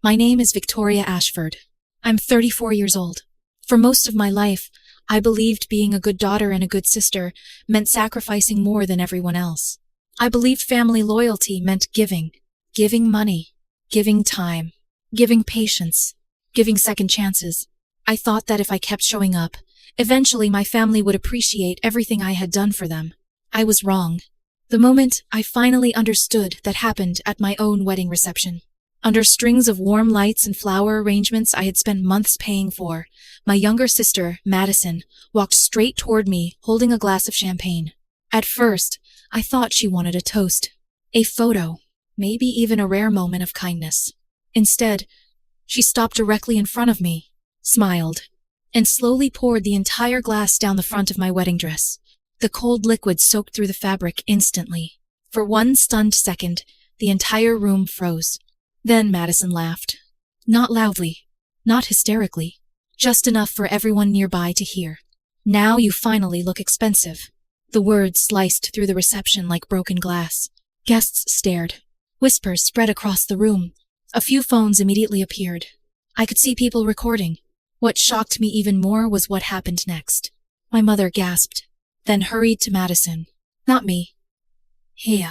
My name is Victoria Ashford. I'm 34 years old. For most of my life, I believed being a good daughter and a good sister meant sacrificing more than everyone else. I believed family loyalty meant giving money, giving time, giving patience, giving second chances. I thought that if I kept showing up, eventually my family would appreciate everything I had done for them. I was wrong. The moment I finally understood that happened at my own wedding reception. Under strings of warm lights and flower arrangements I had spent months paying for, my younger sister, Madison, walked straight toward me holding a glass of champagne. At first, I thought she wanted a toast, a photo, maybe even a rare moment of kindness. Instead, she stopped directly in front of me, smiled, and slowly poured the entire glass down the front of my wedding dress. The cold liquid soaked through the fabric instantly. For one stunned second, the entire room froze. Then Madison laughed. Not loudly, not hysterically, just enough for everyone nearby to hear. "Now you finally look expensive." The words sliced through the reception like broken glass. Guests stared. Whispers spread across the room. A few phones immediately appeared. I could see people recording. What shocked me even more was what happened next. My mother gasped, then hurried to Madison. Not me. Hea.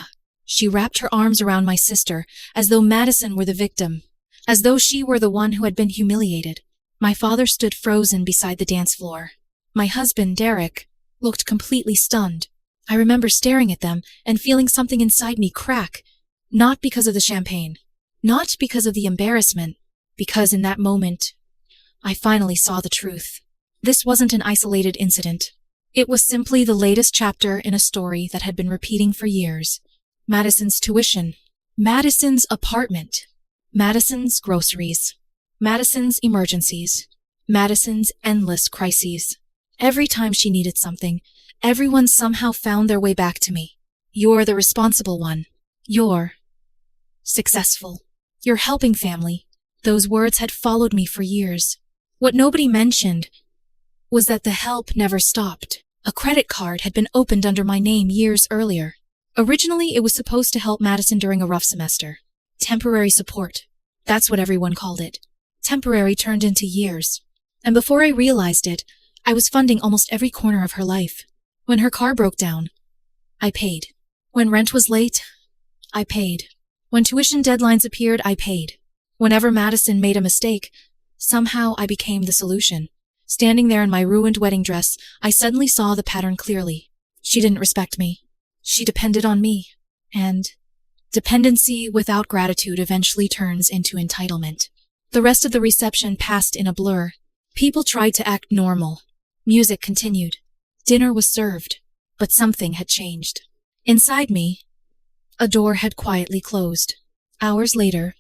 She wrapped her arms around my sister, as though Madison were the victim, as though she were the one who had been humiliated. My father stood frozen beside the dance floor. My husband, Derek, looked completely stunned. I remember staring at them and feeling something inside me crack, not because of the champagne, not because of the embarrassment, because in that moment, I finally saw the truth. This wasn't an isolated incident. It was simply the latest chapter in a story that had been repeating for years. Madison's tuition, Madison's apartment, Madison's groceries, Madison's emergencies, Madison's endless crises. Every time she needed something, everyone somehow found their way back to me. You're the responsible one. You're successful. You're helping family. Those words had followed me for years. What nobody mentioned was that the help never stopped. A credit card had been opened under my name years earlier. Originally, it was supposed to help Madison during a rough semester. Temporary support. That's what everyone called it. Temporary turned into years. And before I realized it, I was funding almost every corner of her life. When her car broke down, I paid. When rent was late, I paid. When tuition deadlines appeared, I paid. Whenever Madison made a mistake, somehow I became the solution. Standing there in my ruined wedding dress, I suddenly saw the pattern clearly. She didn't respect me. She depended on me. And dependency without gratitude eventually turns into entitlement. The rest of the reception passed in a blur. People tried to act normal. Music continued. Dinner was served. But something had changed. Inside me, a door had quietly closed. Hours later,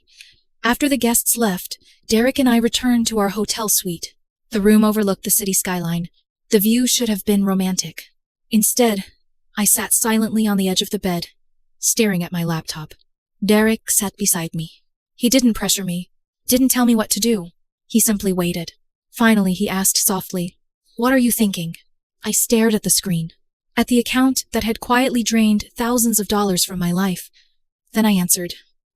after the guests left, Derek and I returned to our hotel suite. The room overlooked the city skyline. The view should have been romantic. Instead, I sat silently on the edge of the bed, staring at my laptop. Derek sat beside me. He didn't pressure me, didn't tell me what to do. He simply waited. Finally, he asked softly, "What are you thinking?" I stared at the screen, at the account that had quietly drained thousands of dollars from my life. Then I answered,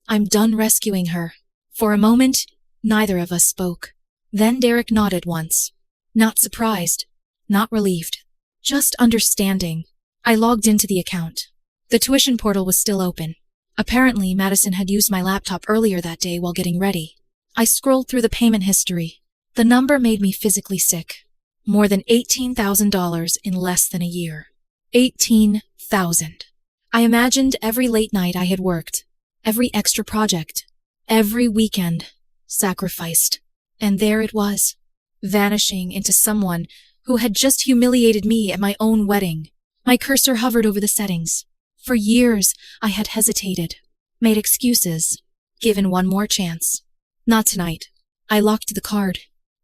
"I'm done rescuing her." For a moment, neither of us spoke. Then Derek nodded once. Not surprised, not relieved, just understanding. I logged into the account. The tuition portal was still open. Apparently, Madison had used my laptop earlier that day while getting ready. I scrolled through the payment history. The number made me physically sick. More than $18,000 in less than a year. 18,000. I imagined every late night I had worked, every extra project, every weekend, sacrificed. And there it was, vanishing into someone who had just humiliated me at my own wedding. My cursor hovered over the settings. For years, I had hesitated, made excuses, given one more chance. Not tonight. I locked the card,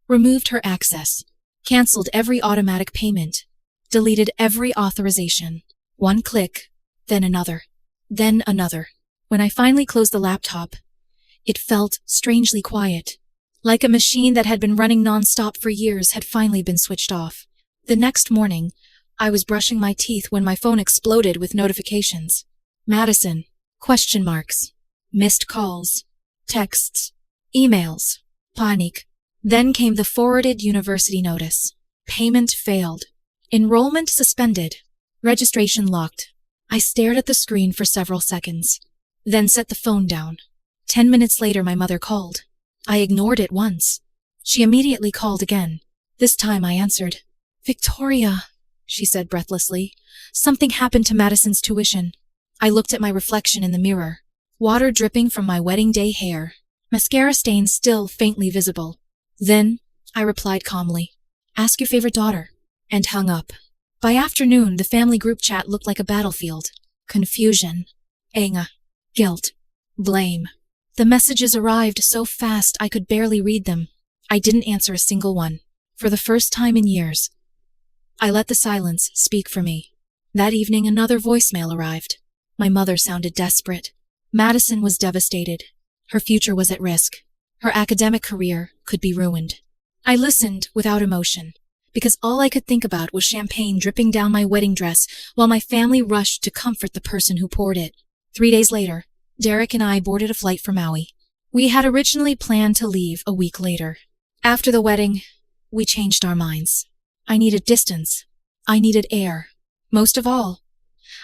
removed her access, canceled every automatic payment, deleted every authorization. One click, then another, then another. When I finally closed the laptop, it felt strangely quiet, like a machine that had been running non-stop for years had finally been switched off. The next morning, I was brushing my teeth when my phone exploded with notifications. Madison, question marks, missed calls, texts, Emails. Panic. Then came the forwarded university notice. Payment failed. Enrollment suspended. Registration locked. I stared at the screen for several seconds, then set the phone down. 10 minutes later, my mother called. I ignored it once. She immediately called again. This time I answered. "Victoria," she said breathlessly. "Something happened to Madison's tuition." I looked at my reflection in the mirror. Water dripping from my wedding day hair. Mascara stains still faintly visible. "Then," I replied calmly, "ask your favorite daughter," and hung up. By afternoon, the family group chat looked like a battlefield. Confusion, anger, guilt, blame. The messages arrived so fast I could barely read them. I didn't answer a single one. For the first time in years, I let the silence speak for me. That evening, another voicemail arrived. My mother sounded desperate. Madison was devastated. Her future was at risk. Her academic career could be ruined. I listened without emotion, because all I could think about was champagne dripping down my wedding dress while my family rushed to comfort the person who poured it. 3 days later, Derek and I boarded a flight for Maui. We had originally planned to leave a week later. After the wedding, we changed our minds. I needed distance. I needed air. Most of all,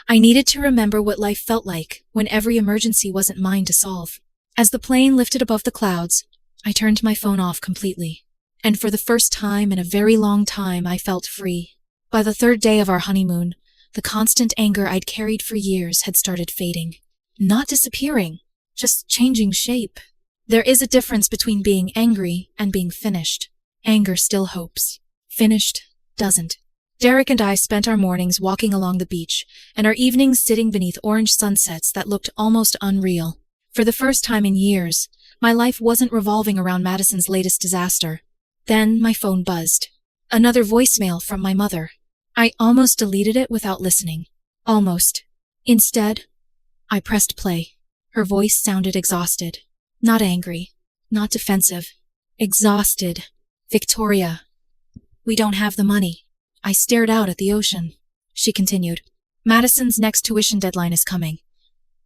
I needed to remember what life felt like when every emergency wasn't mine to solve. As the plane lifted above the clouds, I turned my phone off completely. And for the first time in a very long time, I felt free. By the 3rd day of our honeymoon, the constant anger I'd carried for years had started fading. Not disappearing, just changing shape. There is a difference between being angry and being finished. Anger still hopes. Finished doesn't. Derek and I spent our mornings walking along the beach, and our evenings sitting beneath orange sunsets that looked almost unreal. For the first time in years, my life wasn't revolving around Madison's latest disaster. Then my phone buzzed. Another voicemail from my mother. I almost deleted it without listening. Almost. Instead, I pressed play. Her voice sounded exhausted. Not angry. Not defensive. Exhausted. "Victoria, we don't have the money." I stared out at the ocean. She continued. "Madison's next tuition deadline is coming.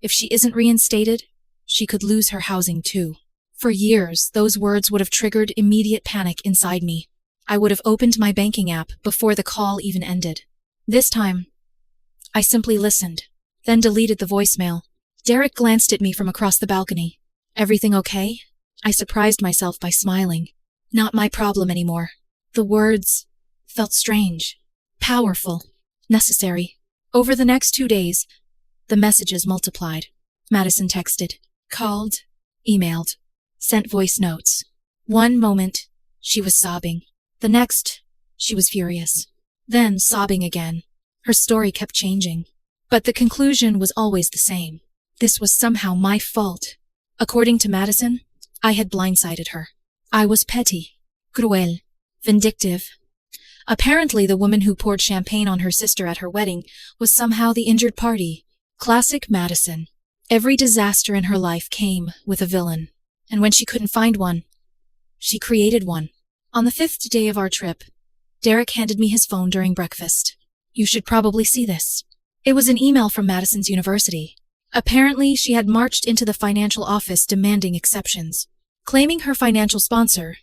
If she isn't reinstated, she could lose her housing too." For years, those words would have triggered immediate panic inside me. I would have opened my banking app before the call even ended. This time, I simply listened, then deleted the voicemail. Derek glanced at me from across the balcony. "Everything okay?" I surprised myself by smiling. Not my problem anymore. The words felt strange, powerful, necessary. Over the next 2 days, the messages multiplied. Madison texted, called, emailed, sent voice notes. One moment, she was sobbing. The next, she was furious. Then sobbing again. Her story kept changing. But the conclusion was always the same. This was somehow my fault. According to Madison, I had blindsided her. I was petty, cruel, vindictive. Apparently, the woman who poured champagne on her sister at her wedding was somehow the injured party. Classic Madison. Every disaster in her life came with a villain. And when she couldn't find one, she created one. On the 5th day of our trip, Derek handed me his phone during breakfast. "You should probably see this." It was an email from Madison's university. Apparently, she had marched into the financial office demanding exceptions, claiming her financial sponsor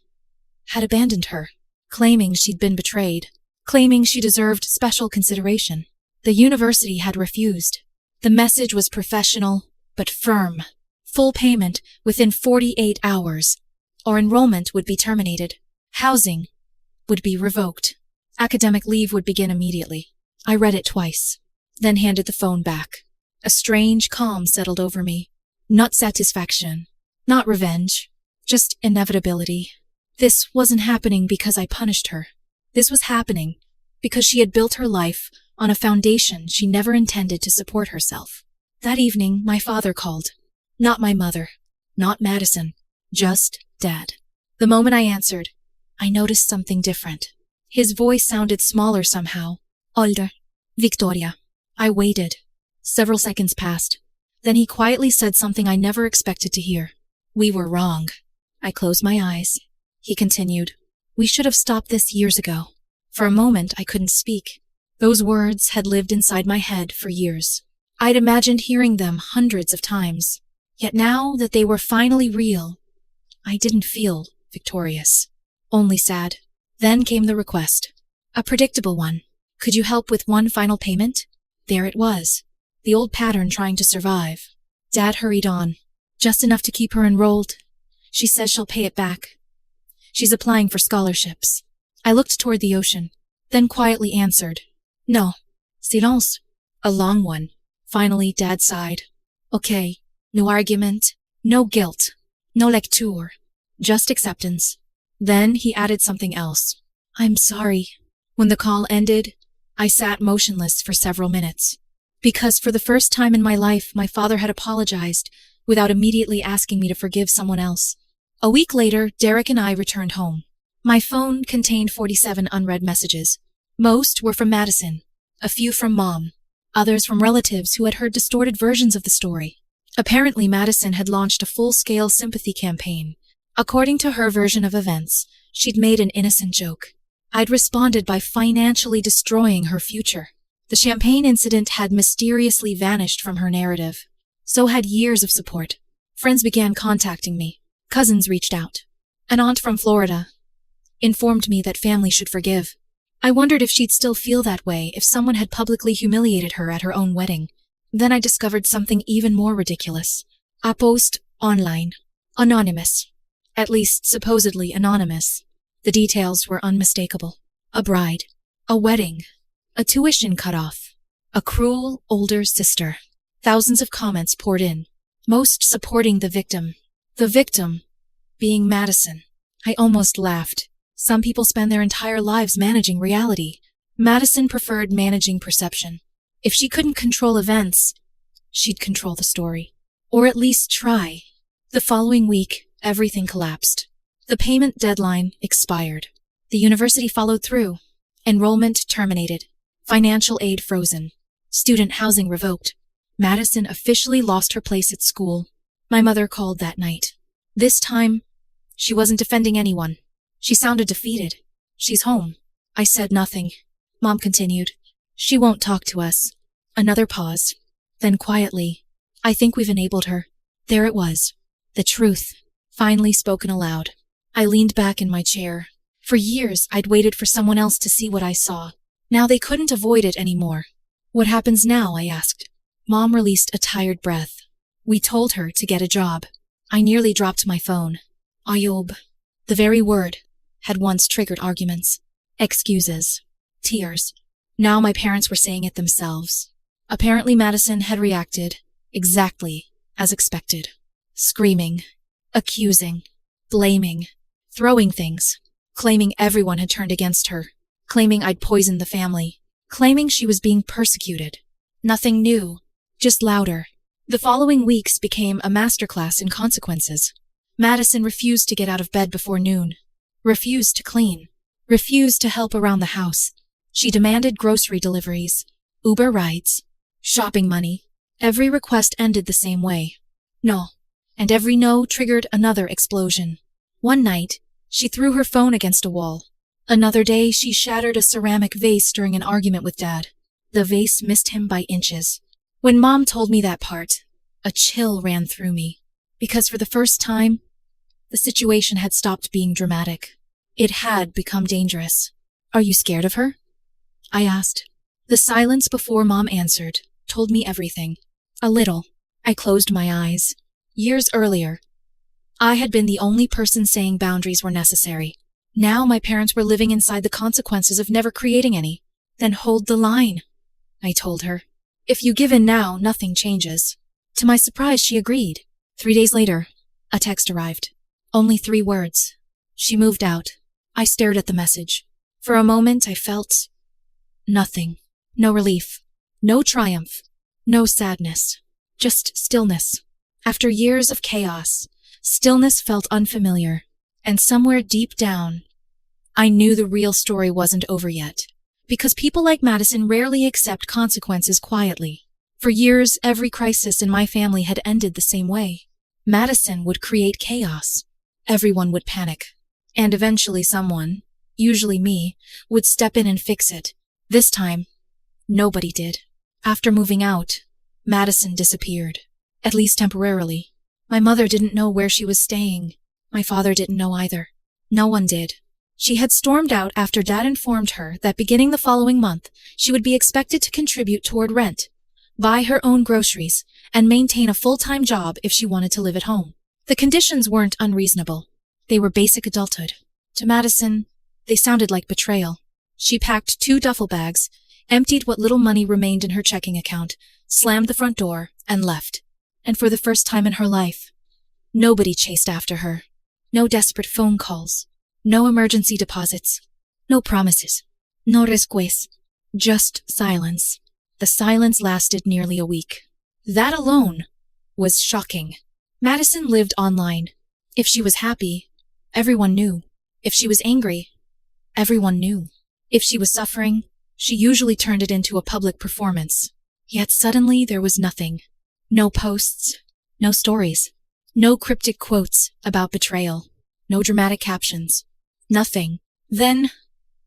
had abandoned her, claiming she'd been betrayed, claiming she deserved special consideration. The university had refused. The message was professional, but firm. Full payment within 48 hours, or enrollment would be terminated. Housing would be revoked. Academic leave would begin immediately. I read it twice, then handed the phone back. A strange calm settled over me. Not satisfaction, not revenge, just inevitability. This wasn't happening because I punished her. This was happening because she had built her life on a foundation she never intended to support herself. That evening, my father called. Not my mother, not Madison, just Dad. The moment I answered, I noticed something different. His voice sounded smaller somehow. "Older. Victoria." I waited. Several seconds passed. Then he quietly said something I never expected to hear. "We were wrong." I closed my eyes. He continued, "We should have stopped this years ago." For a moment, I couldn't speak. Those words had lived inside my head for years. I'd imagined hearing them hundreds of times. Yet now that they were finally real, I didn't feel victorious, only sad. Then came the request. A predictable one. Could you help with one final payment? There it was. The old pattern trying to survive. Dad hurried on. Just enough to keep her enrolled. She says she'll pay it back. She's applying for scholarships. I looked toward the ocean, then quietly answered. No. Silence. A long one. Finally, Dad sighed. Okay. No argument. No guilt. No lecture. Just acceptance. Then he added something else. I'm sorry. When the call ended, I sat motionless for several minutes. Because for the first time in my life, my father had apologized without immediately asking me to forgive someone else. A week later, Derek and I returned home. My phone contained 47 unread messages. Most were from Madison, a few from Mom, others from relatives who had heard distorted versions of the story. Apparently, Madison had launched a full-scale sympathy campaign. According to her version of events, she'd made an innocent joke. I'd responded by financially destroying her future. The champagne incident had mysteriously vanished from her narrative. So had years of support. Friends began contacting me. Cousins reached out. An aunt from Florida informed me that family should forgive. I wondered if she'd still feel that way if someone had publicly humiliated her at her own wedding. Then I discovered something even more ridiculous. A post online. Anonymous. At least supposedly anonymous. The details were unmistakable. A bride. A wedding. A tuition cut off. A cruel older sister. Thousands of comments poured in, most supporting the victim. The victim being Madison. I almost laughed. Some people spend their entire lives managing reality. Madison preferred managing perception. If she couldn't control events, she'd control the story. Or at least try. The following week, everything collapsed. The payment deadline expired. The university followed through. Enrollment terminated. Financial aid frozen. Student housing revoked. Madison officially lost her place at school. My mother called that night. This time, she wasn't defending anyone. She sounded defeated. She's home. I said nothing. Mom continued. She won't talk to us. Another pause. Then quietly, I think we've enabled her. There it was. The truth. Finally spoken aloud. I leaned back in my chair. For years, I'd waited for someone else to see what I saw. Now they couldn't avoid it anymore. What happens now? I asked. Mom released a tired breath. We told her to get a job. I nearly dropped my phone. Ayob. The very word had once triggered arguments. Excuses. Tears. Now my parents were saying it themselves. Apparently Madison had reacted exactly as expected. Screaming. Accusing. Blaming. Throwing things. Claiming everyone had turned against her. Claiming I'd poisoned the family. Claiming she was being persecuted. Nothing new. Just louder. The following weeks became a masterclass in consequences. Madison refused to get out of bed before noon. Refused to clean. Refused to help around the house. She demanded grocery deliveries, Uber rides, shopping money. Every request ended the same way. No. And every no triggered another explosion. One night, she threw her phone against a wall. Another day, she shattered a ceramic vase during an argument with Dad. The vase missed him by inches. When Mom told me that part, a chill ran through me. Because for the first time, the situation had stopped being dramatic. It had become dangerous. Are you scared of her? I asked. The silence before Mom answered told me everything. A little. I closed my eyes. Years earlier, I had been the only person saying boundaries were necessary. Now my parents were living inside the consequences of never creating any. Then hold the line, I told her. If you give in now, nothing changes. To my surprise, she agreed. 3 days later, a text arrived. Only 3 words. She moved out. I stared at the message. For a moment, I felt nothing. No relief. No triumph. No sadness. Just stillness. After years of chaos, stillness felt unfamiliar. And somewhere deep down, I knew the real story wasn't over yet. Because people like Madison rarely accept consequences quietly. For years, every crisis in my family had ended the same way. Madison would create chaos. Everyone would panic. And eventually someone, usually me, would step in and fix it. This time, nobody did. After moving out, Madison disappeared. At least temporarily. My mother didn't know where she was staying. My father didn't know either. No one did. She had stormed out after Dad informed her that beginning the following month, she would be expected to contribute toward rent, buy her own groceries, and maintain a full-time job if she wanted to live at home. The conditions weren't unreasonable. They were basic adulthood. To Madison, they sounded like betrayal. She packed 2 duffel bags, emptied what little money remained in her checking account, slammed the front door, and left. And for the first time in her life, nobody chased after her. No desperate phone calls. No emergency deposits. No promises. No resques. Just silence. The silence lasted nearly a week. That alone was shocking. Madison lived online. If she was happy, everyone knew. If she was angry, everyone knew. If she was suffering, she usually turned it into a public performance. Yet suddenly there was nothing. No posts. No stories. No cryptic quotes about betrayal. No dramatic captions. Nothing. Then,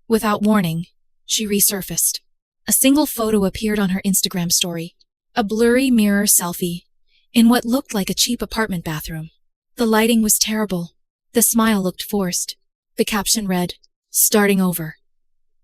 without warning, she resurfaced. A single photo appeared on her Instagram story. A blurry mirror selfie in what looked like a cheap apartment bathroom. The lighting was terrible. The smile looked forced. The caption read, "Starting over.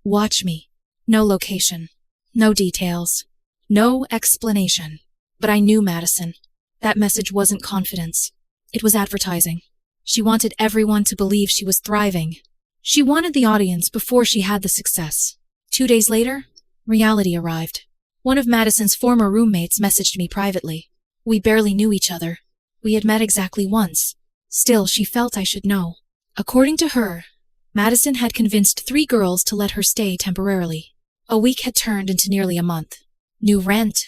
Watch me." No location. No details. No explanation. But I knew Madison. That message wasn't confidence. It was advertising. She wanted everyone to believe she was thriving. She wanted the audience before she had the success. 2 days later, reality arrived. One of Madison's former roommates messaged me privately. We barely knew each other. We had met exactly once. Still, she felt I should know. According to her, Madison had convinced 3 girls to let her stay temporarily. A week had turned into nearly a month. New rent.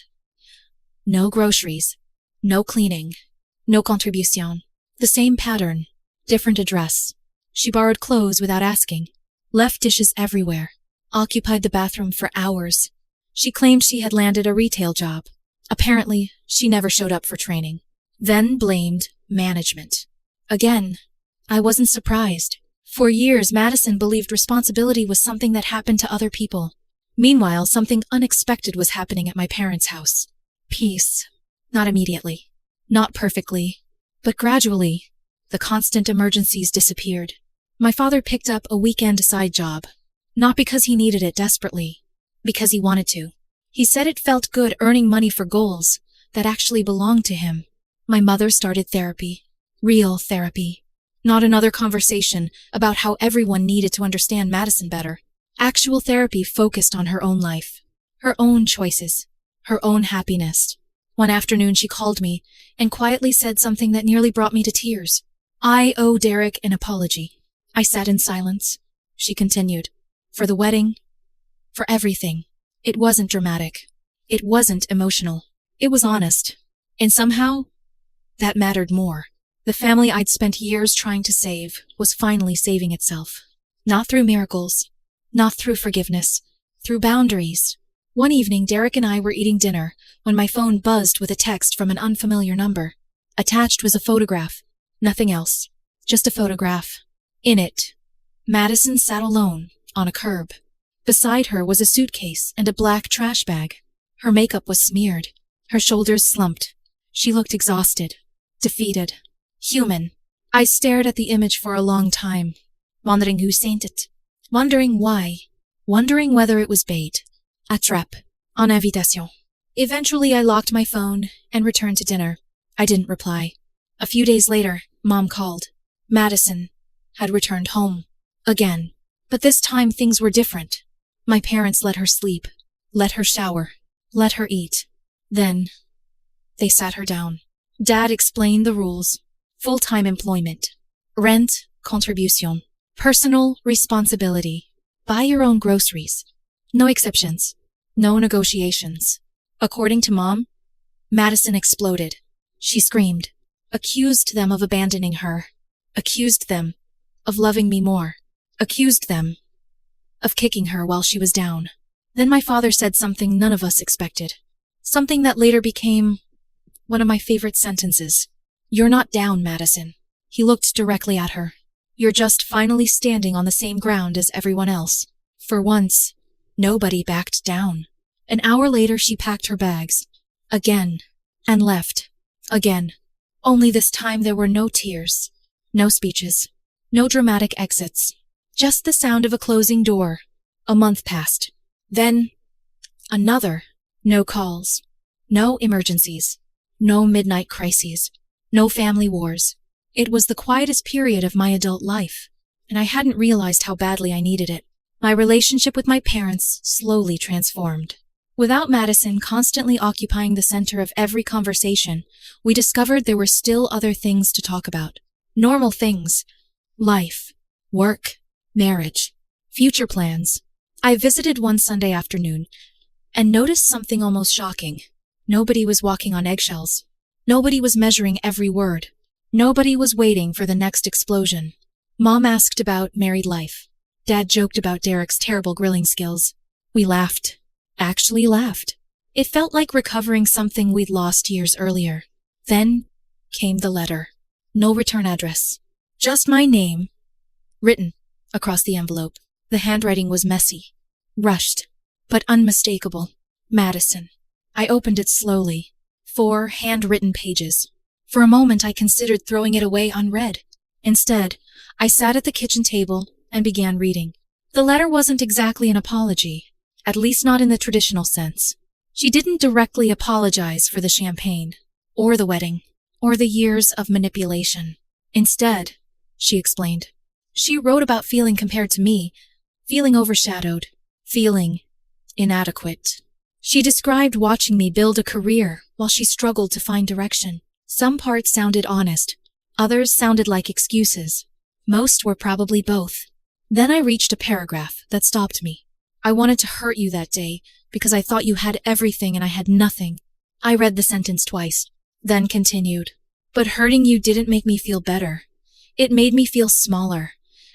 No groceries. No cleaning. No contribution. The same pattern. Different address. She borrowed clothes without asking. Left dishes everywhere. Occupied the bathroom for hours. She claimed she had landed a retail job. Apparently, she never showed up for training. Then blamed management. Again, I wasn't surprised. For years, Madison believed responsibility was something that happened to other people. Meanwhile, something unexpected was happening at my parents' house. Peace. Not immediately. Not perfectly. But gradually, the constant emergencies disappeared. My father picked up a weekend side job. Not because he needed it desperately. Because he wanted to. He said it felt good earning money for goals that actually belonged to him. My mother started therapy. Real therapy. Not another conversation about how everyone needed to understand Madison better. Actual therapy focused on her own life. Her own choices. Her own happiness. One afternoon she called me and quietly said something that nearly brought me to tears. "I owe Derek an apology." I sat in silence. She continued. "For the wedding. For everything. It wasn't dramatic. It wasn't emotional. It was honest. And somehow, that mattered more. The family I'd spent years trying to save was finally saving itself. Not through miracles. Not through forgiveness. Through boundaries. One evening, Derek and I were eating dinner when my phone buzzed with a text from an unfamiliar number. Attached was a photograph. Nothing else. Just a photograph. In it, Madison sat alone on a curb. Beside her was a suitcase and a black trash bag. Her makeup was smeared. Her shoulders slumped. She looked exhausted. Defeated. Human. I stared at the image for a long time, wondering who sent it. Wondering why. Wondering whether it was bait. A trap. En invitation. Eventually I locked my phone and returned to dinner. I didn't reply. A few days later, Mom called. Madison had returned home. Again. But this time things were different. My parents let her sleep. Let her shower. Let her eat. Then, they sat her down. Dad explained the rules. Full-time employment. Rent, contribution. Personal responsibility. Buy your own groceries. No exceptions. No negotiations. According to Mom, Madison exploded. She screamed. Accused them of abandoning her. Accused them of loving me more. Accused them of kicking her while she was down. Then my father said something none of us expected. Something that later became one of my favorite sentences. "You're not down, Madison." He looked directly at her. "You're just finally standing on the same ground as everyone else." For once, nobody backed down. An hour later, she packed her bags. Again. And left. Again. Only this time there were no tears. No speeches. No dramatic exits. Just the sound of a closing door. A month passed. Then, another. No calls. No emergencies. No midnight crises. No family wars. It was the quietest period of my adult life, and I hadn't realized how badly I needed it. My relationship with my parents slowly transformed. Without Madison constantly occupying the center of every conversation, we discovered there were still other things to talk about. Normal things. Life. Work. Marriage. Future plans. I visited one Sunday afternoon and noticed something almost shocking. Nobody was walking on eggshells. Nobody was measuring every word. Nobody was waiting for the next explosion. Mom asked about married life. Dad joked about Derek's terrible grilling skills. We laughed. Actually laughed. It felt like recovering something we'd lost years earlier. Then came the letter. No return address. Just my name, written across the envelope. The handwriting was messy, rushed, but unmistakable. Madison. I opened it slowly. 4 handwritten pages. For a moment I considered throwing it away unread. Instead, I sat at the kitchen table and began reading. The letter wasn't exactly an apology, at least not in the traditional sense. She didn't directly apologize for the champagne, or the wedding, or the years of manipulation. Instead, she explained, she wrote about feeling compared to me, feeling overshadowed, feeling inadequate. She described watching me build a career while she struggled to find direction. Some parts sounded honest, others sounded like excuses. Most were probably both. Then I reached a paragraph that stopped me. I wanted to hurt you that day because I thought you had everything and I had nothing. I read the sentence twice, then continued. But hurting you didn't make me feel better. It made me feel smaller.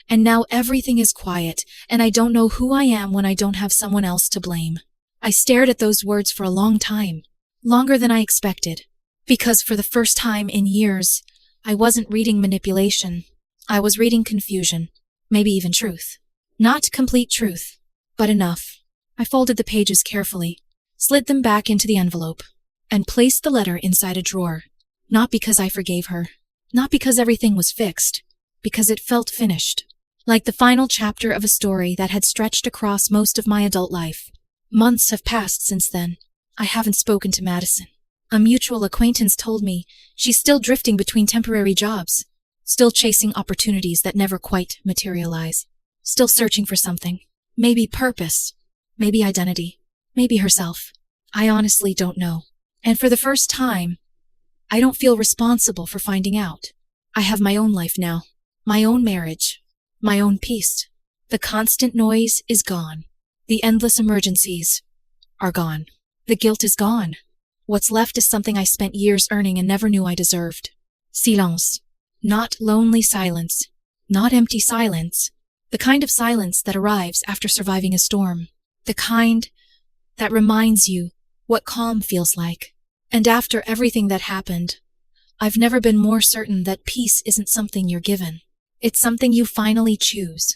And now everything is quiet, and I don't know who I am when I don't have someone else to blame. I stared at those words for a long time, longer than I expected. Because for the first time in years, I wasn't reading manipulation. I was reading confusion, maybe even truth. Not complete truth, but enough. I folded the pages carefully, slid them back into the envelope, and placed the letter inside a drawer. Not because I forgave her, not because everything was fixed, because it felt finished. Like the final chapter of a story that had stretched across most of my adult life. Months have passed since then. I haven't spoken to Madison. A mutual acquaintance told me she's still drifting between temporary jobs, still chasing opportunities that never quite materialize, still searching for something. Maybe purpose, maybe identity, maybe herself. I honestly don't know. And for the first time, I don't feel responsible for finding out. I have my own life now, my own marriage, my own peace. The constant noise is gone. The endless emergencies are gone. The guilt is gone. What's left is something I spent years earning and never knew I deserved. Silence. Not lonely silence. Not empty silence. The kind of silence that arrives after surviving a storm. The kind that reminds you what calm feels like. And after everything that happened, I've never been more certain that peace isn't something you're given. It's something you finally choose.